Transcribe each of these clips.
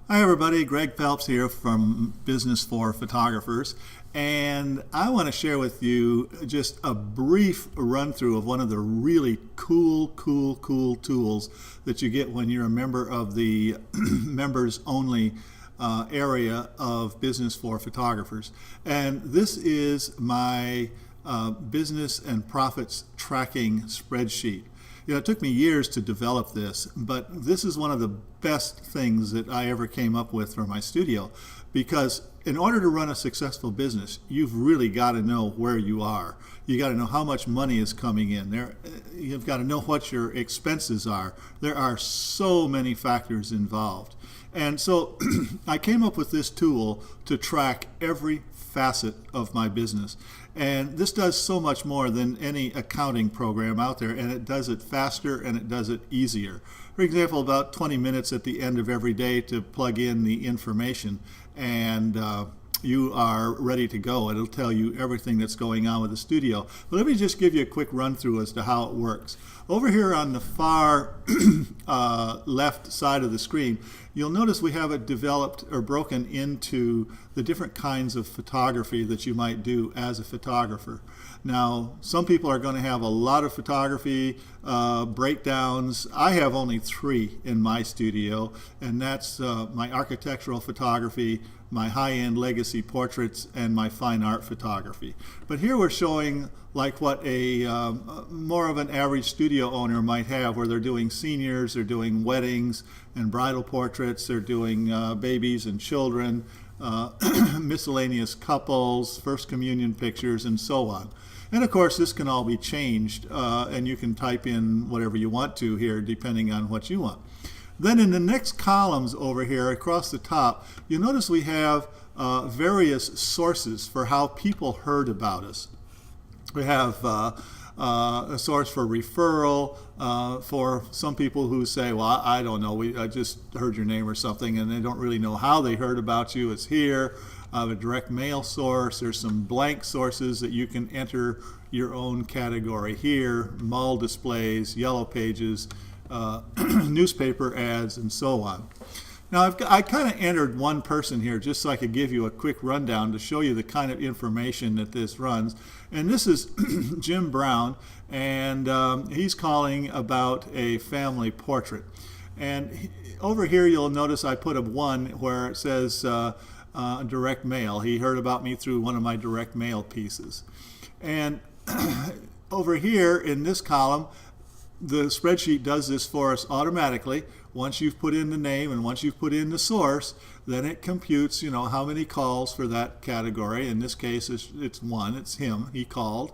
Hi everybody, Greg Phelps here from Business for Photographers, and I want to share with you just a brief run through of one of the really cool tools that you get when you're a member of the members only area of Business for Photographers. And this is my business and profits tracking spreadsheet. It took me years to develop this, but this is one of the best things that I ever came up with for my studio, because in order to run a successful business, you've really got to know where you are. You got to know how much money is coming in. You've got to know what your expenses are. There are so many factors involved. And so I came up with this tool to track every facet of my business. And this does so much more than any accounting program out there, and it does it faster and it does it easier. For example, about 20 minutes at the end of every day to plug in the information, and you are ready to go. It'll tell you everything that's going on with the studio. But let me just give you a quick run through as to how it works. Over here on the far left side of the screen, you'll notice we have it developed or broken into the different kinds of photography that you might do as a photographer. Now, some people are going to have a lot of photography breakdowns. I have only 3 in my studio, and that's my architectural photography, my high-end legacy portraits, and my fine art photography. But here we're showing like what a more of an average studio owner might have, where they're doing seniors, they're doing weddings and bridal portraits, they're doing babies and children, miscellaneous couples, first communion pictures, and so on. And of course, this can all be changed, and you can type in whatever you want to here, depending on what you want. Then in the next columns over here across the top, you'll notice we have various sources for how people heard about us. We have a source for referral for some people who say, well, I don't know, I just heard your name or something, and they don't really know how they heard about you. It's here. A direct mail source. There's some blank sources that you can enter your own category here, mall displays, yellow pages, newspaper ads, and so on. Now, I kind of entered one person here just so I could give you a quick rundown to show you the kind of information that this runs. And this is Jim Brown, and he's calling about a family portrait. And over here you'll notice I put a 1 where it says direct mail. He heard about me through one of my direct mail pieces. And over here in this column, the spreadsheet does this for us automatically. Once you've put in the name and once you've put in the source, then it computes, how many calls for that category. In this case, it's 1. It's him. He called.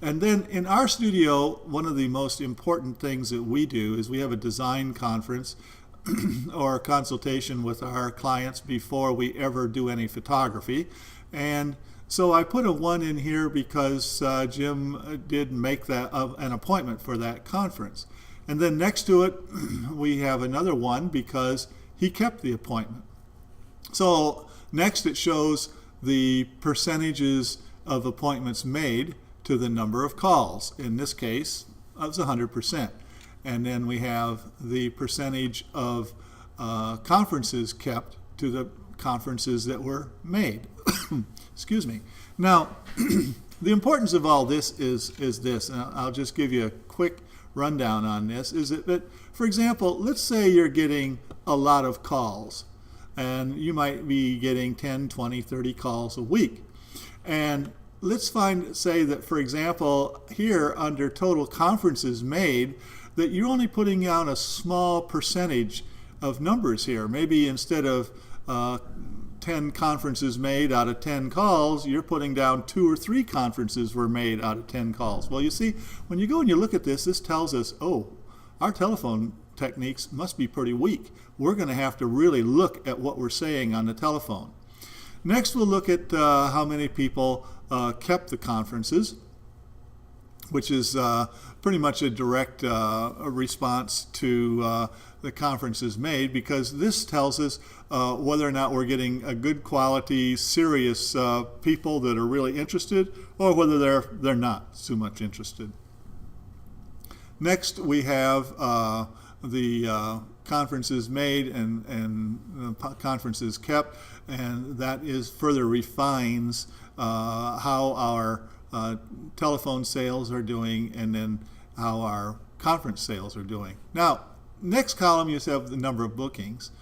And then in our studio, one of the most important things that we do is we have a design conference or a consultation with our clients before we ever do any photography. And so I put a 1 in here because Jim did make that an appointment for that conference. And then next to it, we have another 1 because he kept the appointment. So next it shows the percentages of appointments made to the number of calls. In this case, it was 100%. And then we have the percentage of conferences kept to the conferences that were made. Excuse me. Now, the importance of all this is this, and I'll just give you a quick rundown on this, is that, for example, let's say you're getting a lot of calls, and you might be getting 10, 20, 30 calls a week. And let's say that, for example, here under total conferences made, that you're only putting down a small percentage of numbers here. Maybe instead of 10 conferences made out of 10 calls, you're putting down 2 or 3 conferences were made out of 10 calls. Well, you see, when you go and you look at this, this tells us, oh, our telephone techniques must be pretty weak. We're going to have to really look at what we're saying on the telephone. Next, we'll look at how many people kept the conferences, which is pretty much a direct response to the conferences made, because this tells us whether or not we're getting a good quality, serious people that are really interested, or whether they're not so much interested. Next, we have the conferences made and conferences kept, and that is further refines how our telephone sales are doing, and then how our conference sales are doing. Now, next column you have the number of bookings.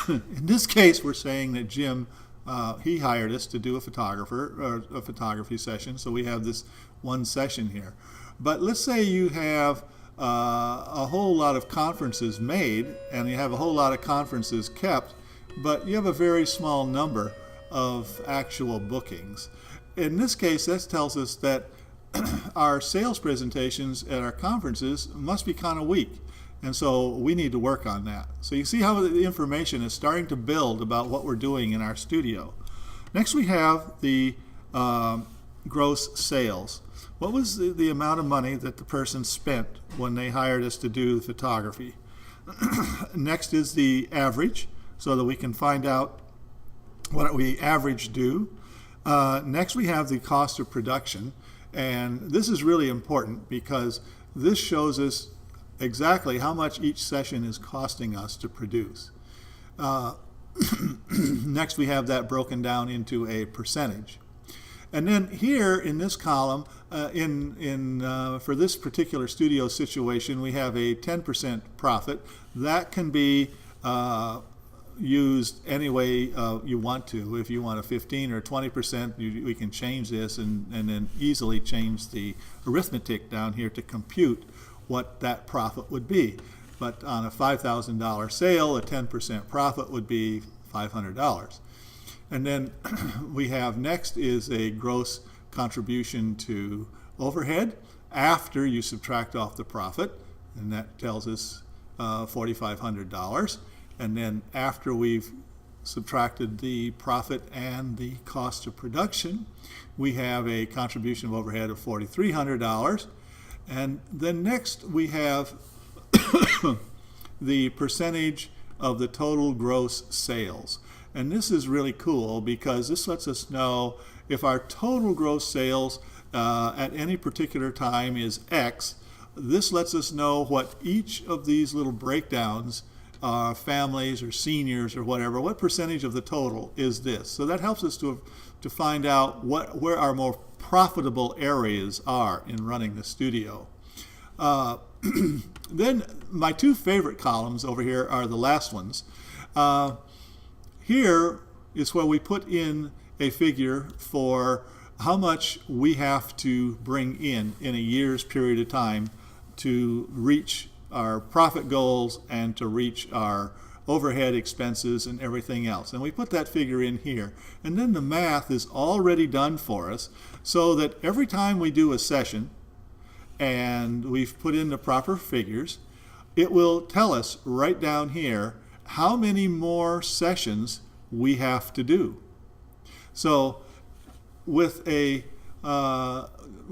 In this case, we're saying that Jim, he hired us to do a photography session, so we have this one session here. But let's say you have a whole lot of conferences made, and you have a whole lot of conferences kept, but you have a very small number of actual bookings. In this case, that tells us that our sales presentations at our conferences must be kind of weak, and so we need to work on that. So you see how the information is starting to build about what we're doing in our studio. Next, we have the gross sales. What was the amount of money that the person spent when they hired us to do photography? Next is the average, so that we can find out what we average do. Next, we have the cost of production, and this is really important because this shows us exactly how much each session is costing us to produce. Next, we have that broken down into a percentage. And then here in this column, for this particular studio situation, we have a 10% profit. That can be used any way you want to. If you want a 15 or 20%, we can change this and then easily change the arithmetic down here to compute what that profit would be. But on a $5,000 sale, a 10% profit would be $500. And then we have next is a gross contribution to overhead after you subtract off the profit, and that tells us $4,500. And then after we've subtracted the profit and the cost of production, we have a contribution of overhead of $4,300. And then next we have the percentage of the total gross sales. And this is really cool because this lets us know if our total gross sales at any particular time is X. This lets us know what each of these little breakdowns, families or seniors or whatever, what percentage of the total is this. So that helps us to find out where our more profitable areas are in running the studio. Then my two favorite columns over here are the last ones. Here is where we put in a figure for how much we have to bring in a year's period of time to reach our profit goals and to reach our overhead expenses and everything else. And we put that figure in here. And then the math is already done for us so that every time we do a session and we've put in the proper figures, it will tell us right down here how many more sessions we have to do. So with a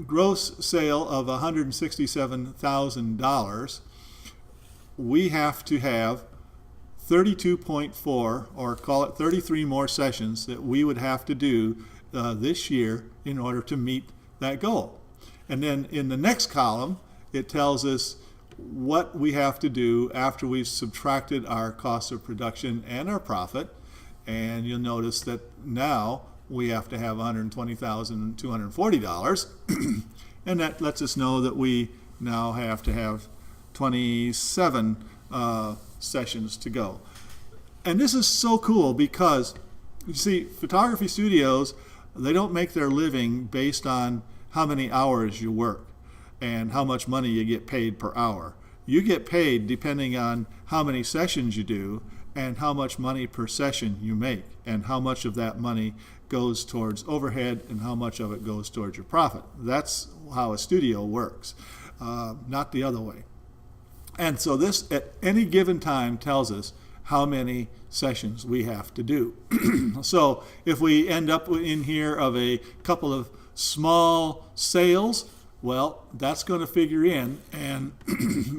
gross sale of $167,000, we have to have 32.4, or call it 33 more sessions that we would have to do this year in order to meet that goal. And then in the next column, it tells us what we have to do after we've subtracted our cost of production and our profit. And you'll notice that now we have to have $120,240. And that lets us know that we now have to have 27 sessions to go. And this is so cool because, you see, photography studios, they don't make their living based on how many hours you work and how much money you get paid per hour. You get paid depending on how many sessions you do and how much money per session you make, and how much of that money goes towards overhead and how much of it goes towards your profit. That's how a studio works, not the other way. And so this, at any given time, tells us how many sessions we have to do. So if we end up in here of a couple of small sales, well, that's going to figure in, and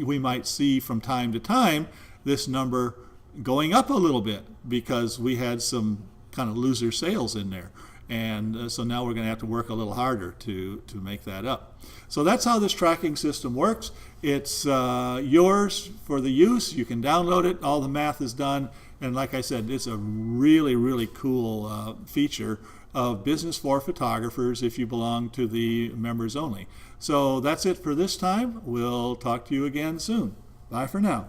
we might see from time to time this number going up a little bit because we had some kind of loser sales in there. And so now we're going to have to work a little harder to make that up. So that's how this tracking system works. It's yours for the use. You can download it. All the math is done. And like I said, it's a really, really cool feature of Business for Photographers if you belong to the members only. So that's it for this time. We'll talk to you again soon. Bye for now.